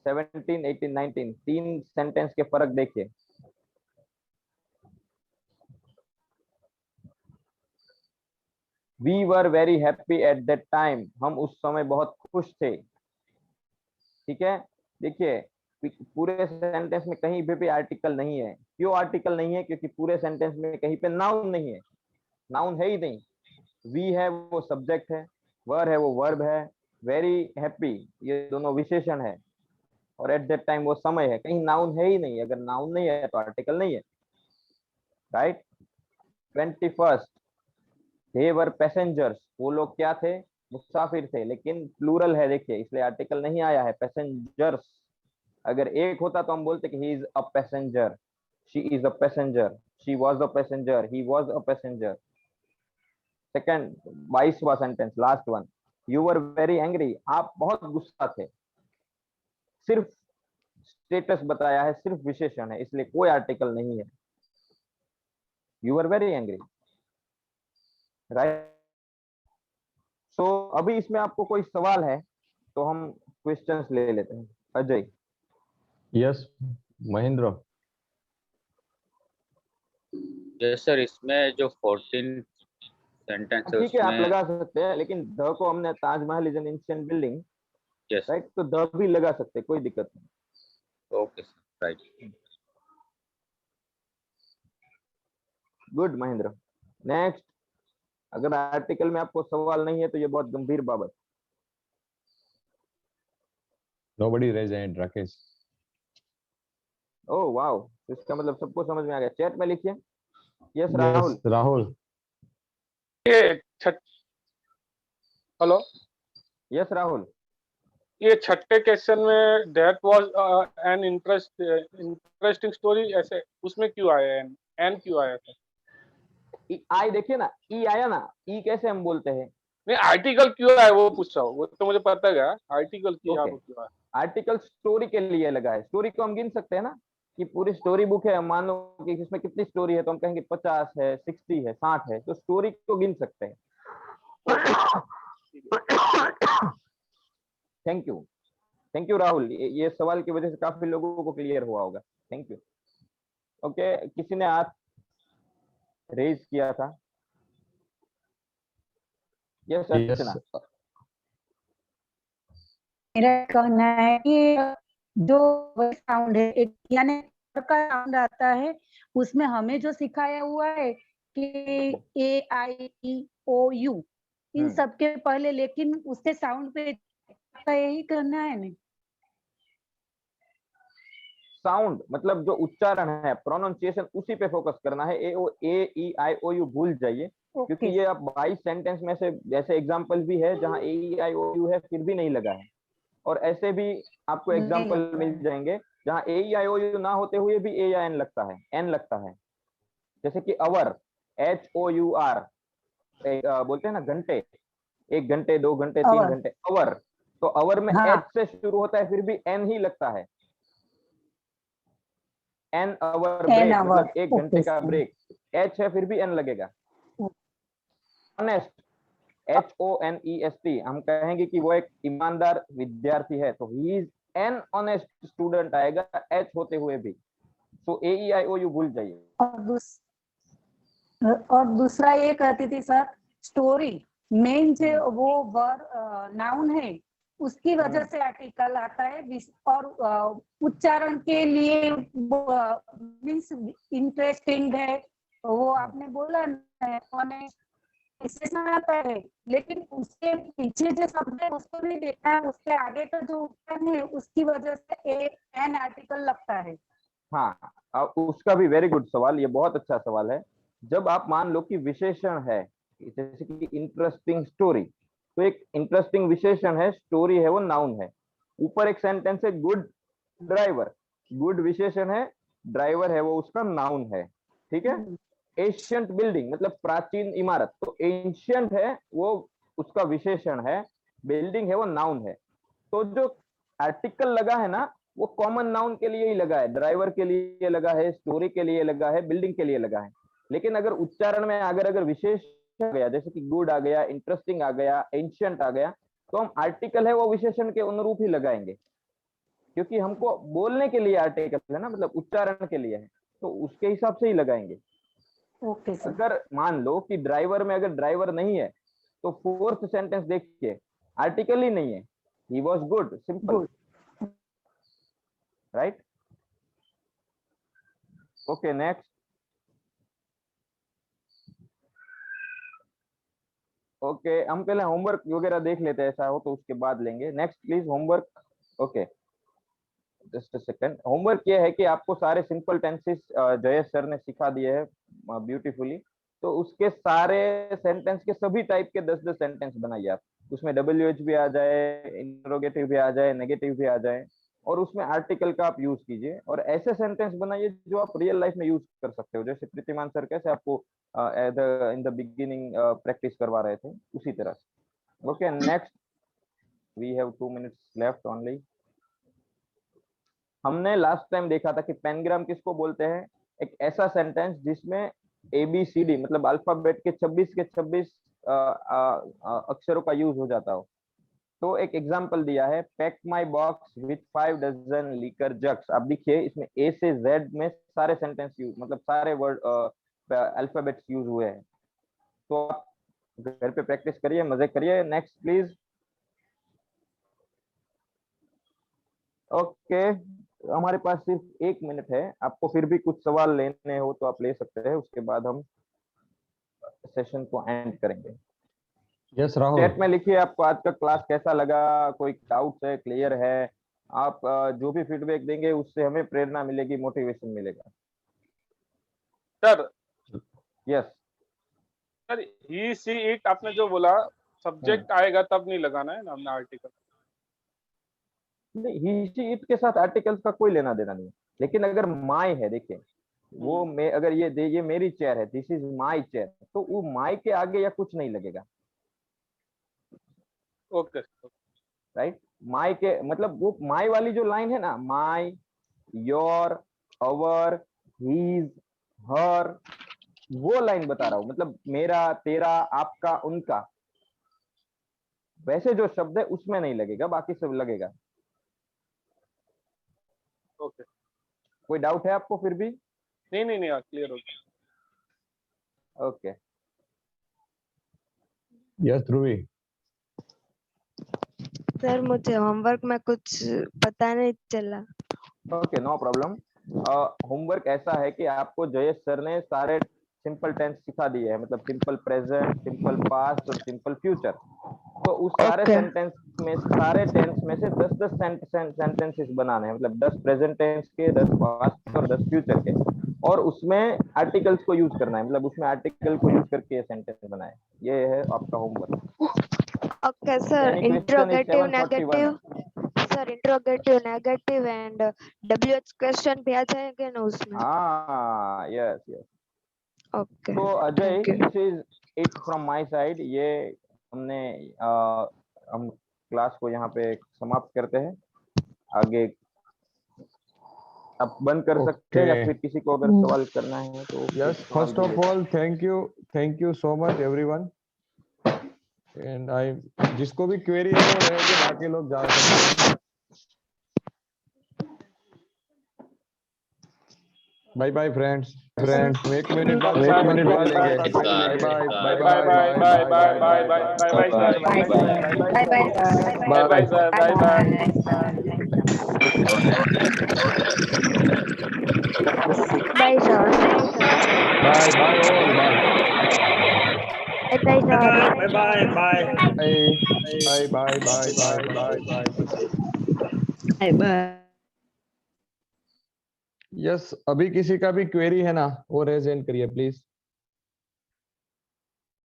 17, 18, 19, तीन सेंटेंस के फर्क देखिए। We were very happy at that time, हम उस समय बहुत खुश थे। ठीक है, देखिए पूरे सेंटेंस में कहीं पे भी आर्टिकल नहीं है। क्यों आर्टिकल नहीं है, क्योंकि पूरे सेंटेंस में कहीं पे नाउन नहीं है, नाउन है ही नहीं। वी है वो सब्जेक्ट है, वर है वो वर्ब है, वेरी हैप्पी ये दोनों विशेषण है, और एट दैट टाइम वो समय है, कहीं नाउन है ही नहीं। अगर नाउन नहीं है तो आर्टिकल नहीं है, राइट। 21st, दे वर पैसेंजर्स, वो लोग क्या थे, मुसाफिर थे, लेकिन प्लूरल है देखिए, इसलिए आर्टिकल नहीं आया है। पैसेंजर्स अगर एक होता तो हम बोलते कि he is a passenger, she is a passenger, she was a passenger, he was a passenger. Second, 22वां sentence, last one, you were very angry, आप बहुत गुस्सा थे। सिर्फ स्टेटस बताया है, सिर्फ विशेषण है, इसलिए कोई आर्टिकल नहीं है। You are very angry, right? So अभी इसमें आपको कोई सवाल है तो हम क्वेश्चंस ले लेते हैं। Ajay. Yes Mahendra. Yes sir, इसमें जो 14 सेंटेंस है ठीक है, आप उसमें लगा सकते हैं, लेकिन द को हमने Taj Mahal is an ancient building, yes right, तो द भी लगा सकते हैं, कोई दिक्कत नहीं। Okay sir, right. Good Mahendra. Next, अगर आर्टिकल में आपको सवाल नहीं है तो ये बहुत गंभीर बाबत। Nobody raise hand. Rakesh. Oh wow, इसका मतलब सबको समझ में आ गया। चैट में लिखिए। यस राहुल। यस राहुल। ये छठ हेलो, यस राहुल। ये छठे क्वेश्चन में that was an interesting story, ऐसे उसमें क्यों आया एन क्यों आया था? आई देखिए ना, ई आया ना, ई कैसे हम बोलते हैं? नहीं, आर्टिकल क्यों आया वो पूछ रहा हूँ, वो तो मुझे पता है, आर्टिकल की यहाँ Okay. पर क्यों आया? आर्टिकल स्टोरी के लिए लगा है। स्टोरी को हम गिन सकते हैं ना, कि पूरी स्टोरी बुक है, मान लो कि इसमें कितनी स्टोरी है, तो हम कहेंगे 50 है, 60 है, 60 है, तो स्टोरी को गिन सकते हैं। Thank you, thank you Rahul, ये सवाल की वजह से काफी लोगों को क्लियर हुआ होगा। Thank you. ओके, किसी ने हाथ रेज किया था? यस अर्चना। मेरा कहना है कि जो साउंड है, एक यानी का साउंड आता है, उसमें हमें जो सिखाया हुआ है कि A I E O U इन सब के पहले, लेकिन उसके साउंड पे यही करना है नहीं। साउंड मतलब जो उच्चारण है, प्रोनाउंसिएशन, उसी पे फोकस करना है। A E I O U भूल जाइए, क्योंकि ये आप 22 सेंटेंस में से जैसे एग्जांपल भी है जहां A E I O U है फिर भी नहीं लगा है, और ऐसे भी आपको एग्जांपल मिल जाएंगे जहां A E I O U ना होते हुए भी A या N लगता है, N लगता है। जैसे कि अवर, HOUR, बोलते हैं ना घंटे, 1 घंटे, 2 घंटे, 3 घंटे, अवर, तो अवर में H से शुरू होता है फिर भी N ही लगता है। N आवर ब्रेक, मतलब 1 घंटे का ब्रेक, H है फिर भी N लगेगा। ऑनेस्ट, HONEST, हम कहेंगे कि वो एक ईमानदार विद्यार्थी है, तो he is an honest student आएगा H होते हुए भी। तो AEIOU भूल जाइए। और दूसरा ये कहती थी सर, स्टोरी मेन जो वो नाउन है, उसकी वजह से आर्टिकल आता है, और उच्चारण के लिए मीन्स इंटरेस्टिंग है, वो आपने बोला ऑनेस्ट, इससे आता है, लेकिन उसके पीछे जो शब्द है उसको नहीं देखना है, उसके आगे का जो उच्चारण है उसकी वजह से एन आर्टिकल लगता है। हाँ, उसका भी वेरी गुड सवाल, ये बहुत अच्छा सवाल है। जब आप मान लो कि विशेषण है, जैसे कि इंटरेस्टिंग स्टोरी, तो एक इंटरेस्टिंग विशेषण है, स्टोरी है वो नाउन है। ऊपर एक सेंटेंस है गुड ड्राइवर, गुड विशेषण है, ड्राइवर है वो उसका नाउन है, ठीक है। एशियंट बिल्डिंग मतलब प्राचीन इमारत, तो एशियंट है वो उसका विशेषण है, बिल्डिंग है वो नाउन है। तो जो आर्टिकल लगा है ना, वो कॉमन नाउन के लिए ही लगा है, ड्राइवर के लिए लगा है, स्टोरी के लिए लगा है, बिल्डिंग के लिए लगा है। लेकिन अगर उच्चारण में अगर विशेषण आ गया, जैसे कि गुड आ गया, इंटरेस्टिंग आ गया, एंशिएंट आ गया, तो हम आर्टिकल है वो विशेषण के अनुरूप ही लगाएंगे, क्योंकि हमको बोलने के लिए आर्टिकल है ना, मतलब उच्चारण के लिए है, तो उसके हिसाब से ही लगाएंगे। Okay sir. अगर मान लो कि ड्राइवर में अगर ड्राइवर नहीं है, तो फोर्थ सेंटेंस देखिए, आर्टिकल ही नहीं है, he was good, simple, right. Okay, next. Okay, हम पहले होमवर्क वगैरह देख लेते हैं, ऐसा हो तो उसके बाद लेंगे। Next please, homework. Okay, just a second. Homework ये है कि आपको सारे सिंपल टेंसेस जयेश सर ने सिखा दिए हैं ब्यूटीफुली, तो उसके सारे सेंटेंस के सभी टाइप के 10-10 सेंटेंस बनाइए आप। उसमें WH भी आ जाए, इंट्रोगेटिव भी आ जाए, नेगेटिव भी आ जाए, और उसमें आर्टिकल का आप यूज कीजिए, और ऐसे सेंटेंस बनाइए जो आप रियल लाइफ में यूज कर सकते हो, जैसे प्रीतिमान सर कैसे आपको इन द बिगिनिंग प्रैक्टिस करवा रहे थे, उसी तरह से। Okay, next, we have 2 minutes left only. हमने लास्ट टाइम देखा था कि पेनग्राम किसको बोलते हैं, एक ऐसा सेंटेंस जिसमें ABCD मतलब अल्फाबेट के 26 के 26 अक्षरों का यूज हो जाता हो। तो एक एग्जांपल दिया है, pack my box with 5 dozen liquor jugs. आप देखिए इसमें A से Z में सारे सेंटेंस यूज मतलब सारे वर्ड अल्फाबेट्स यूज हुए हैं। तो आप घर पे प्रैक्टिस करिए, मजे करिए। Next please. ओके, हमारे पास सिर्फ 1 मिनट है। आपको फिर भी कुछ सवाल लेने हो तो आप ले सकते हैं, उसके बाद हम सेशन को एंड करेंगे। यस राहुल। चैट में लिखिए आपको आज का क्लास कैसा लगा, कोई डाउट है, क्लियर है। आप जो भी फीडबैक देंगे उससे हमें प्रेरणा मिलेगी, मोटिवेशन मिलेगा। Sir yes sir he see it आपने जो बोला सब्जेक्ट आएगा तब नहीं लगाना है ना हमने आर्टिकल। नहीं, ही शी इट के साथ आर्टिकल्स का कोई लेना देना नहीं है। लेकिन अगर माई है, देखिए वो मैं अगर ये मेरी चेयर है, दिस इज माई चेयर, तो वो माई के आगे या कुछ नहीं लगेगा, ओके राइट। माई के मतलब वो माई वाली जो लाइन है ना, माई, योर, अवर, हीज, हर, वो लाइन बता रहा हूं। मतलब मेरा, तेरा, आपका, उनका, वैसे जो शब्द है उसमें नहीं लगेगा, बाकी सब लगेगा। ओके। कोई डाउट है आपको फिर भी? नहीं क्लियर हो गया। ओके यस ध्रुवी। सर मुझे होमवर्क में कुछ पता नहीं चला। Okay, no problem. होमवर्क ऐसा है कि आपको जयेश सर ने सारे सिंपल टेंस सिखा दिए हैं, मतलब सिंपल प्रेजेंट, सिंपल पास्ट और सिंपल फ्यूचर। तो उस सारे Okay. सेंटेंस में, सारे टेंस में से 10-10 सेंटेंसेस बनाने हैं, मतलब 10 प्रेजेंट टेंस के, 10 पास्ट और 10 फ्यूचर के, और उसमें आर्टिकल्स को यूज करना है, मतलब उसमें आर्टिकल को यूज करके सेंटेंस बनाए। ये है आपका homework. Okay, sir. Any question is Interrogative, 741. negative. Sir, interrogative, negative and WH question भी आ जाएंगे ना उसमें? हाँ, यस यस। Okay. तो Ajay, Thank you. This is it from my side. ये हमने हम क्लास को यहाँ पे समाप्त करते हैं। आगे आप बंद कर सकते हैं, या Okay. फिर किसी को अगर सवाल करना है तो Yes, सवाल first भी of ले all, thank you so much everyone. And जिसको भी क्वेरी है वो रह के बाकी लोग जा सकते हैं। Bye bye friends. एक मिनट बाद लेंगे। Bye bye bye bye bye bye bye bye bye bye sir bye bye bye bye sir bye bye. Bye, sir. Bye bye all bye Bye, sir. Bye bye bye bye bye bye bye. Yes, अभी किसी का भी query है ना वो raise hand करिए please.